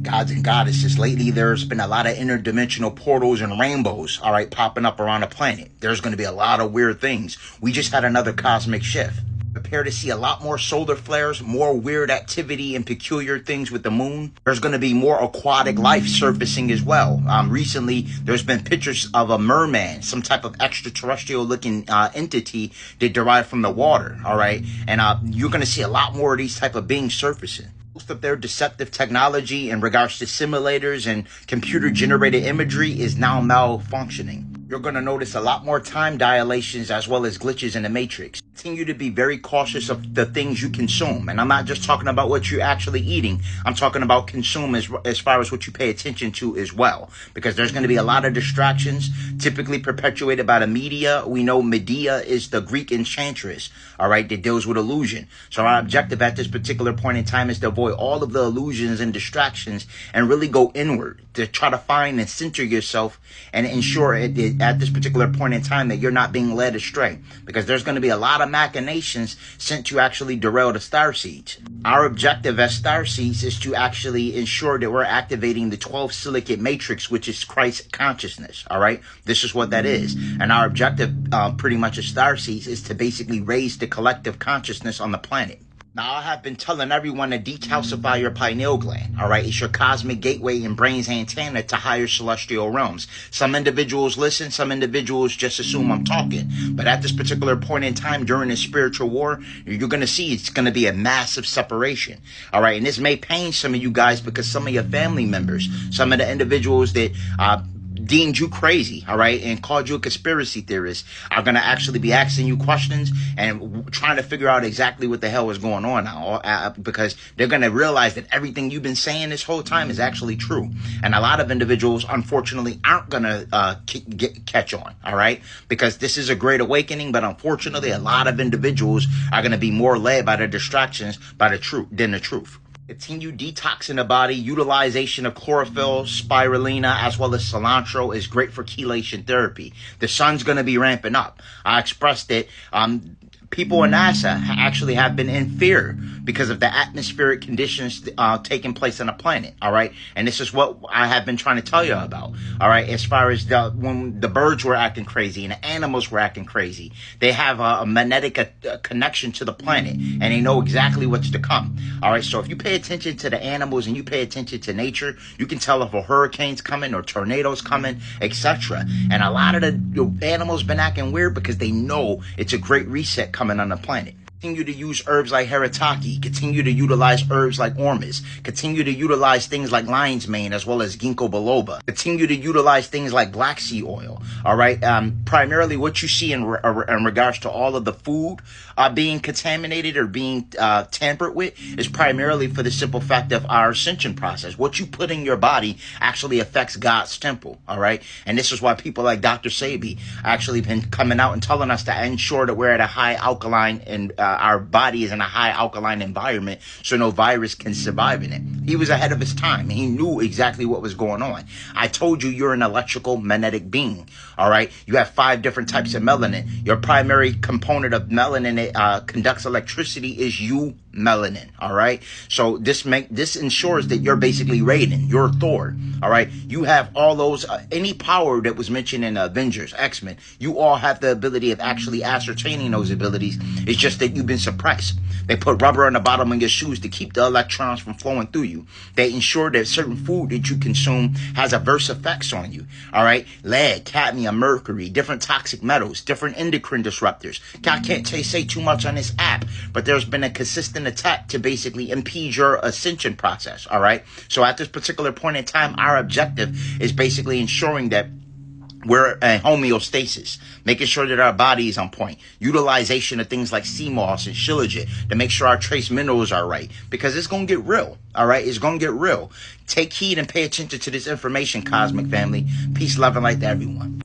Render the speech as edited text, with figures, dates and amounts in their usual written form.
Gods and goddesses. Lately, there's been a lot of interdimensional portals and rainbows, all right, popping up around the planet. There's going to be a lot of weird things. We just had another cosmic shift. Prepare to see a lot more solar flares, more weird activity and peculiar things with the moon. There's going to be more aquatic life surfacing as well. Recently, there's been pictures of a merman, some type of extraterrestrial looking entity that derived from the water, all right? And you're going to see a lot more of these type of beings surfacing. Most of their deceptive technology in regards to simulators and computer-generated imagery is now malfunctioning. You're going to notice a lot more time dilations as well as glitches in the matrix. Continue to be very cautious of the things you consume. And I'm not just talking about what you're actually eating. I'm talking about consume as far as what you pay attention to as well. Because there's going to be a lot of distractions, typically perpetuated by the media. We know Medea is the Greek enchantress, all right, that deals with illusion. So our objective at this particular point in time is to avoid all of the illusions and distractions and really go inward to try to find and center yourself and ensure at this particular point in time that you're not being led astray, because there's going to be a lot of machinations sent to actually derail the star seeds. Our objective as star seeds is to actually ensure that we're activating the 12 silicate matrix, which is Christ consciousness. All right, this is what that is, and our objective pretty much as star seeds is to basically raise the collective consciousness on the planet. Now, I have been telling everyone to decalcify your pineal gland, all right? It's your cosmic gateway and brain's antenna to higher celestial realms. Some individuals listen, some individuals just assume I'm talking. But at this particular point in time during this spiritual war, you're going to see it's going to be a massive separation, all right? And this may pain some of you guys because some of your family members, some of the individuals that deemed you crazy, all right, and called you a conspiracy theorist are going to actually be asking you questions and trying to figure out exactly what the hell is going on now, because they're going to realize that everything you've been saying this whole time is actually true. And a lot of individuals, unfortunately, aren't going to catch on, all right, because this is a great awakening. But unfortunately, a lot of individuals are going to be more led by the distractions by the truth than the truth. Continue detoxing the body. Utilization of chlorophyll, spirulina, as well as cilantro is great for chelation therapy. The sun's going to be ramping up. I expressed it. People in NASA actually have been in fear because of the atmospheric conditions taking place on the planet, all right? And this is what I have been trying to tell you about, all right? As far as when the birds were acting crazy and the animals were acting crazy, they have a magnetic connection to the planet, and they know exactly what's to come, all right? So if you pay attention to the animals and you pay attention to nature, you can tell if a hurricane's coming or tornadoes coming, etc. And a lot of the animals been acting weird because they know it's a great reset coming on the planet. Continue to use herbs like Haritaki. Continue to utilize herbs like Ormus. Continue to utilize things like lion's mane as well as ginkgo biloba. Continue to utilize things like black sea oil. All right. Primarily what you see in regards to all of the food being contaminated or being tampered with is primarily for the simple fact of our ascension process. What you put in your body actually affects God's temple. All right. And this is why people like Dr. Sebi actually been coming out and telling us to ensure that we're at a high alkaline and our body is in a high alkaline environment so no virus can survive in it. He was ahead of his time. He knew exactly what was going on. I told you you're an electrical magnetic being. All right. You have 5 different types of melanin. Your primary component of melanin that conducts electricity is melanin. All right. So this ensures that you're basically Raiden. You're Thor. All right. You have all those any power that was mentioned in Avengers, X-Men. You all have the ability of actually ascertaining those abilities. It's just that you've been suppressed. They put rubber on the bottom of your shoes to keep the electrons from flowing through you. They ensure that certain food that you consume has adverse effects on you. All right. Lead, cadmium, mercury, different toxic metals, different endocrine disruptors. I can't say too much on this app, but there's been a consistent attack to basically impede your ascension process. All right. So at this particular point in time, our objective is basically ensuring that we're in homeostasis, making sure that our body is on point. Utilization of things like sea moss and shilajit to make sure our trace minerals are right, because it's going to get real. All right. It's going to get real. Take heed and pay attention to this information, cosmic family. Peace, love, and light to everyone.